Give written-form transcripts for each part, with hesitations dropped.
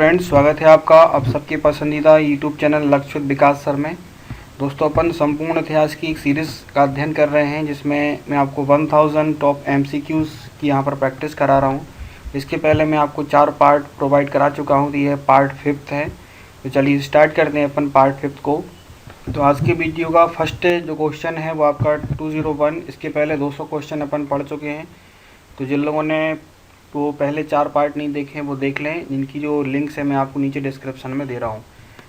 Friends, स्वागत है आपका आप सबके पसंदीदा यूट्यूब चैनल लक्ष्य विकास सर में। दोस्तों, अपन संपूर्ण इतिहास की एक सीरीज़ का अध्ययन कर रहे हैं जिसमें मैं आपको 1000 टॉप एमसीक्यूज़ की यहाँ पर प्रैक्टिस करा रहा हूँ। इसके पहले मैं आपको 4 पार्ट प्रोवाइड करा चुका हूँ, तो यह पार्ट 5th है। तो चलिए स्टार्ट करते हैं अपन पार्ट 5th को। तो आज के वीडियो का फर्स्ट जो क्वेश्चन है वो आपका 201। इसके पहले 200 क्वेश्चन अपन पढ़ चुके हैं। तो जिन लोगों ने वो पहले 4 पार्ट नहीं देखे हैं वो देख लें, जिनकी जो लिंक्स है मैं आपको नीचे डिस्क्रिप्शन में दे रहा हूँ।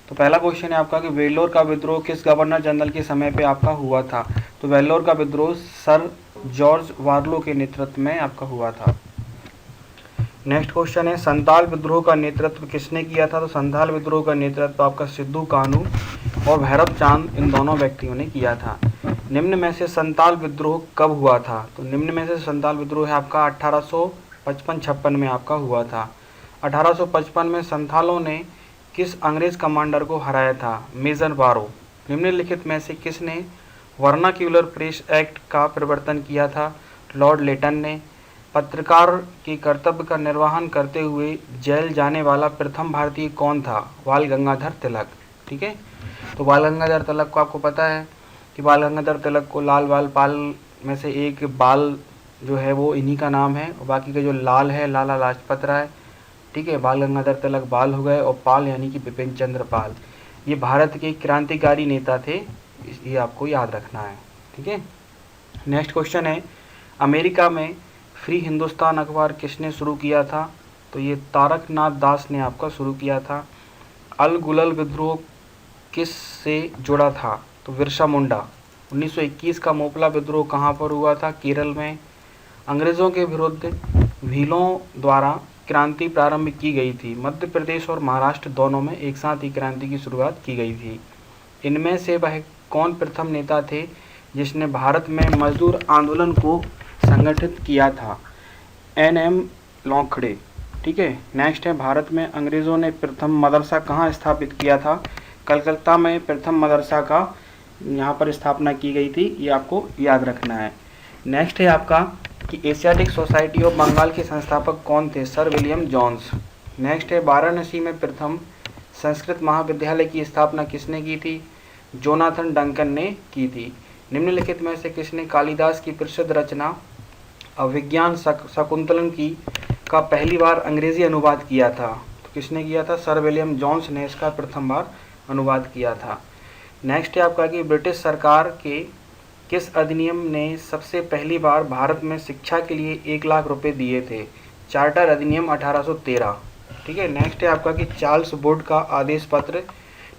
तो पहला क्वेश्चन है आपका कि वेल्लोर का विद्रोह किस गवर्नर जनरल के समय पे आपका हुआ था। तो वेल्लोर का विद्रोह सर जॉर्ज वार्लो के नेतृत्व में आपका हुआ था। नेक्स्ट क्वेश्चन है संथाल विद्रोह का नेतृत्व किसने किया था। तो संथाल विद्रोह का नेतृत्व आपका सिद्धू कान्हू और भैरव चांद इन दोनों व्यक्तियों ने किया था। निम्न में से संथाल विद्रोह कब हुआ था। तो निम्न में से संथाल विद्रोह है आपका 1855-56 में आपका हुआ था। 1855 में संथालों ने किस अंग्रेज कमांडर को हराया था। मेजर बारो। निम्नलिखित में से किसने वर्नाक्यूलर प्रेस एक्ट का प्रवर्तन किया था। लॉर्ड लेटन ने। पत्रकार के कर्तव्य का निर्वहन करते हुए जेल जाने वाला प्रथम भारतीय कौन था। बाल गंगाधर तिलक। ठीक है, तो बाल गंगाधर तिलक को आपको पता है कि बाल गंगाधर तिलक को लाल बाल पाल में से एक बाल जो है वो इन्हीं का नाम है, और बाकी का जो लाल है लाला लाजपत राय। ठीक है, बाल गंगाधर तिलक बाल हो गए, और पाल यानी कि बिपिन चंद्र पाल, ये भारत के क्रांतिकारी नेता थे, ये आपको याद रखना है। ठीक है, नेक्स्ट क्वेश्चन है अमेरिका में फ्री हिंदुस्तान अखबार किसने शुरू किया था। तो ये तारकनाथ दास ने आपका शुरू किया था। अल गुलल विद्रोह किस से जुड़ा था। तो बिरसा मुंडा। 1921 का मोपला विद्रोह कहाँ पर हुआ था। केरल में। अंग्रेज़ों के विरुद्ध भीलों द्वारा क्रांति प्रारंभ की गई थी। मध्य प्रदेश और महाराष्ट्र दोनों में एक साथ ही क्रांति की शुरुआत की गई थी। इनमें से वह कौन प्रथम नेता थे जिसने भारत में मजदूर आंदोलन को संगठित किया था। NM लॉन्खड़े। ठीक है, नेक्स्ट है भारत में अंग्रेज़ों ने प्रथम मदरसा कहाँ स्थापित किया था। कलकत्ता में प्रथम मदरसा का यहाँ पर स्थापना की गई थी, ये आपको याद रखना है। नेक्स्ट है आपका कि एशियाटिक सोसाइटी ऑफ बंगाल के संस्थापक कौन थे। Sir William Jones. नेक्स्ट है वाराणसी में प्रथम संस्कृत महाविद्यालय की स्थापना किसने की थी। जोनाथन डंकन ने की थी। निम्नलिखित में से किसने कालिदास की प्रसिद्ध रचना अभिज्ञान शकुंतलम की का पहली बार अंग्रेजी अनुवाद किया था। तो किसने किया था। सर विलियम जोन्स ने इसका प्रथम बार अनुवाद किया था। नेक्स्ट है आपका कि ब्रिटिश सरकार के किस अधिनियम ने सबसे पहली बार भारत में शिक्षा के लिए 1 लाख रुपए दिए थे। चार्टर अधिनियम 1813। ठीक है, नेक्स्ट है आपका कि चार्ल्स वुड का आदेश पत्र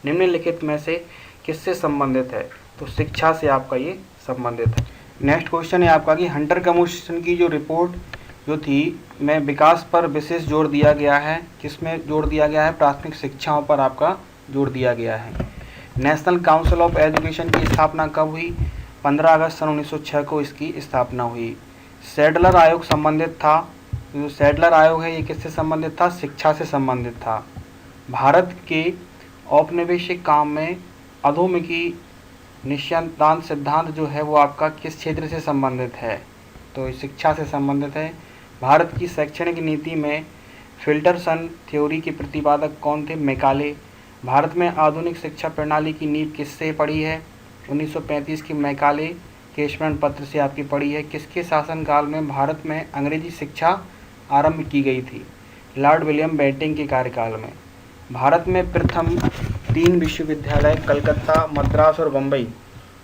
निम्नलिखित में से किससे संबंधित है। तो शिक्षा से आपका ये संबंधित है। नेक्स्ट क्वेश्चन है आपका कि हंटर कमीशन की जो रिपोर्ट जो थी में विकास पर विशेष जोर दिया गया है। किसमें जोर दिया गया है। प्राथमिक शिक्षाओं पर आपका जोर दिया गया है। नेशनल काउंसिल ऑफ एजुकेशन की स्थापना कब हुई। 15 अगस्त सन 1906 को इसकी स्थापना हुई। सैडलर आयोग संबंधित था। जो सैडलर आयोग है ये किससे संबंधित था। शिक्षा से संबंधित था। भारत के औपनिवेशिक काम में अधोमुखी निश्चितांत सिद्धांत जो है वो आपका किस क्षेत्र से संबंधित है। तो शिक्षा से संबंधित है। भारत की शैक्षणिक नीति में फिल्टरसन थ्योरी के प्रतिपादक कौन थे। मैकाले। भारत में आधुनिक शिक्षा प्रणाली की नींव किससे पड़ी है। 1935 की मैकाले के स्मरण पत्र से आपकी पड़ी है। किसके शासनकाल में भारत में अंग्रेजी शिक्षा आरंभ की गई थी। लॉर्ड विलियम बेंटिंक के कार्यकाल में। भारत में प्रथम 3 विश्वविद्यालय कलकत्ता, मद्रास और बम्बई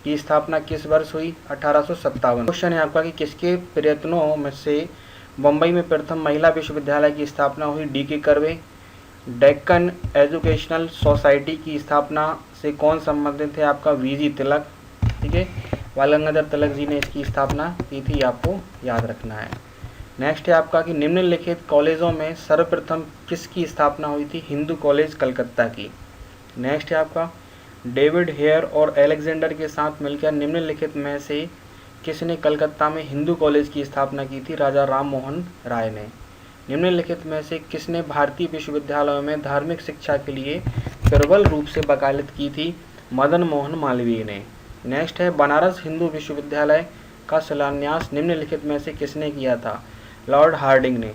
की स्थापना किस वर्ष हुई। 1857। क्वेश्चन है आपका कि किसके प्रयत्नों में से बम्बई में प्रथम महिला विश्वविद्यालय की स्थापना हुई। DK curve. Deccan educational society की स्थापना से कौन संबंधित है। आपका VG तिलक। ठीक है, बाल गंगाधर तिलक जी ने इसकी स्थापना की थी, आपको याद रखना है। नेक्स्ट है आपका कि निम्नलिखित कॉलेजों में सर्वप्रथम किसकी स्थापना हुई थी। हिंदू कॉलेज कलकत्ता की। नेक्स्ट है आपका डेविड हेयर और अलेक्जेंडर के साथ मिलकर निम्नलिखित में से किसने कलकत्ता में हिंदू कॉलेज की स्थापना की थी। राजा राम मोहन राय ने। निम्नलिखित में से किसने भारतीय विश्वविद्यालयों में धार्मिक शिक्षा के लिए प्रबल रूप से वकालत की थी। मदन मोहन मालवीय ने। नेक्स्ट है बनारस हिंदू विश्वविद्यालय का शिलान्यास निम्नलिखित में से किसने किया था। लॉर्ड हार्डिंग ने।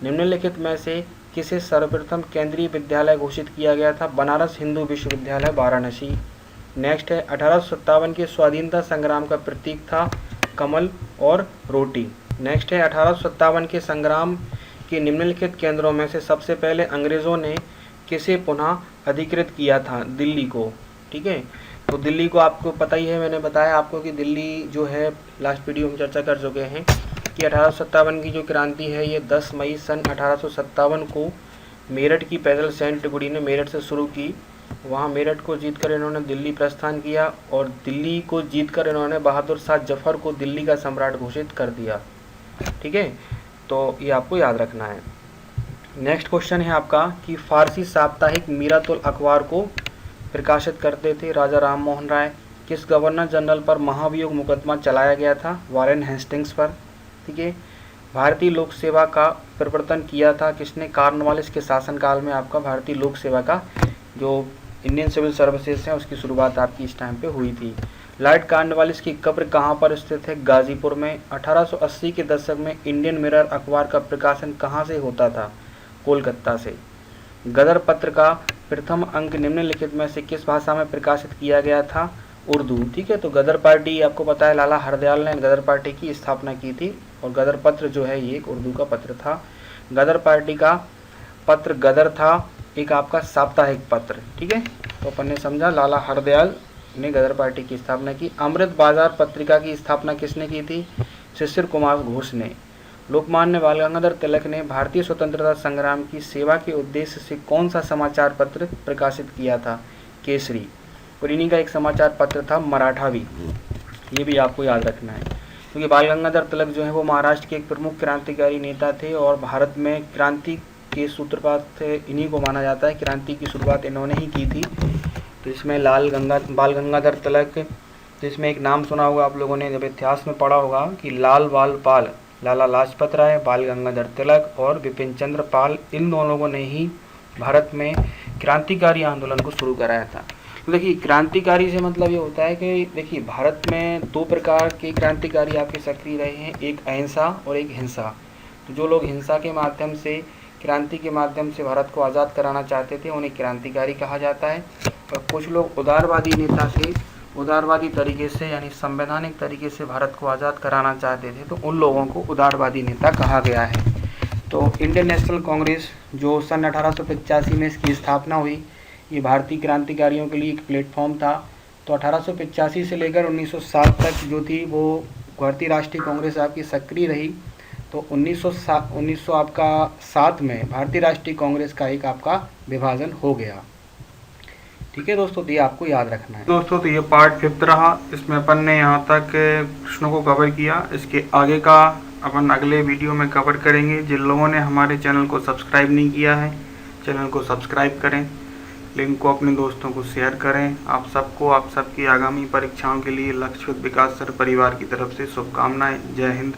निम्नलिखित में से किसे सर्वप्रथम केंद्रीय विद्यालय घोषित किया गया था? बनारस हिंदू विश्वविद्यालय वाराणसी। नेक्स्ट है 1857 के स्वाधीनता संग्राम का प्रतीक था कमल और रोटी। नेक्स्ट है 1857 के संग्राम के निम्नलिखित केंद्रों में से सबसे पहले अंग्रेजों ने किसे पुनः अधिकृत किया था? दिल्ली को। ठीक है, तो दिल्ली को आपको पता ही है, मैंने बताया आपको कि दिल्ली जो है लास्ट वीडियो में चर्चा कर चुके हैं कि 1857 की जो क्रांति है ये 10 मई सन 1857 को मेरठ की पैदल सैन्य टुकड़ी ने मेरठ से शुरू की। वहाँ मेरठ को जीतकर इन्होंने दिल्ली प्रस्थान किया और दिल्ली को जीतकर इन्होंने बहादुर शाह जफर को दिल्ली का सम्राट घोषित कर दिया। ठीक है, तो ये आपको याद रखना है। नेक्स्ट क्वेश्चन है आपका कि फारसी साप्ताहिक मीरातुल अखबार को प्रकाशित करते थे राजा राम मोहन राय। किस गवर्नर जनरल पर महाभियोग मुकदमा चलाया गया था? वारेन हेस्टिंग्स पर। ठीक है, भारतीय लोक सेवा का प्रवर्तन किया था किसने? कॉर्नवालिस के शासनकाल में आपका भारतीय लोक सेवा का जो इंडियन सिविल सर्विसेज है उसकी शुरुआत आपकी इस टाइम पे हुई थी। लॉर्ड कॉर्नवालिस की कब्र कहाँ पर स्थित है? गाजीपुर में। 1880 के दशक में इंडियन मिरर अखबार का प्रकाशन कहाँ से होता था? कोलकाता से। गदर पत्र का प्रथम अंक निम्नलिखित में से किस भाषा में प्रकाशित किया गया था? उर्दू। ठीक है, तो गदर पार्टी आपको पता है लाला हरदयाल ने गदर पार्टी की स्थापना की थी और गदर पत्र जो है ये एक उर्दू का पत्र था। गदर पार्टी का पत्र गदर था, एक आपका साप्ताहिक पत्र। ठीक है, तो अपन ने समझा लाला हरदयाल ने गदर पार्टी की स्थापना की। अमृत बाजार पत्रिका की स्थापना किसने की थी? शिशिर कुमार घोष ने। लोकमान्य बाल गंगाधर तिलक ने भारतीय स्वतंत्रता संग्राम की सेवा के उद्देश्य से कौन सा समाचार पत्र प्रकाशित किया था? केसरी। और इन्हीं का एक समाचार पत्र था मराठावी। ये भी आपको याद रखना है क्योंकि बाल गंगाधर तिलक जो है वो महाराष्ट्र के एक प्रमुख क्रांतिकारी नेता थे और भारत में क्रांति के सूत्रपात इन्हीं को माना जाता है। क्रांति की शुरुआत इन्होंने ही की थी। तो इसमें बाल गंगाधर तिलक, तो इसमें एक नाम सुना होगा आप लोगों ने जब इतिहास में पढ़ा होगा कि लाल बाल पाल, लाला लाजपत राय, बाल गंगाधर तिलक और बिपिन चंद्र पाल, इन दोनों लोगों ने ही भारत में क्रांतिकारी आंदोलन को शुरू कराया था। तो देखिए क्रांतिकारी से मतलब ये होता है कि देखिए भारत में दो प्रकार के क्रांतिकारी आपके सक्रिय रहे हैं, एक अहिंसा और एक हिंसा। तो जो लोग हिंसा के माध्यम से, क्रांति के माध्यम से भारत को आज़ाद कराना चाहते थे उन्हें क्रांतिकारी कहा जाता है। और कुछ लोग उदारवादी नेता थे, उदारवादी तरीके से यानी संवैधानिक तरीके से भारत को आज़ाद कराना चाहते थे, तो उन लोगों को उदारवादी नेता कहा गया है। तो इंडियन नेशनल कांग्रेस जो सन 1885 में इसकी स्थापना हुई, ये भारतीय क्रांतिकारियों के लिए एक प्लेटफॉर्म था। तो 1885 से लेकर 1907 तक जो थी वो भारतीय राष्ट्रीय कांग्रेस आपकी सक्रिय रही। तो 1907 में भारतीय राष्ट्रीय कांग्रेस का एक आपका विभाजन हो गया। ठीक है दोस्तों, तो ये आपको याद रखना है। दोस्तों तो ये पार्ट 5 रहा, इसमें अपन ने यहाँ तक प्रश्नों को कवर किया। इसके आगे का अपन अगले वीडियो में कवर करेंगे। जिन लोगों ने हमारे चैनल को सब्सक्राइब नहीं किया है, चैनल को सब्सक्राइब करें, लिंक को अपने दोस्तों को शेयर करें। आप सबको आप सबकी आगामी परीक्षाओं के लिए लक्ष्य विकास सर परिवार की तरफ से शुभकामनाएं। जय हिंद।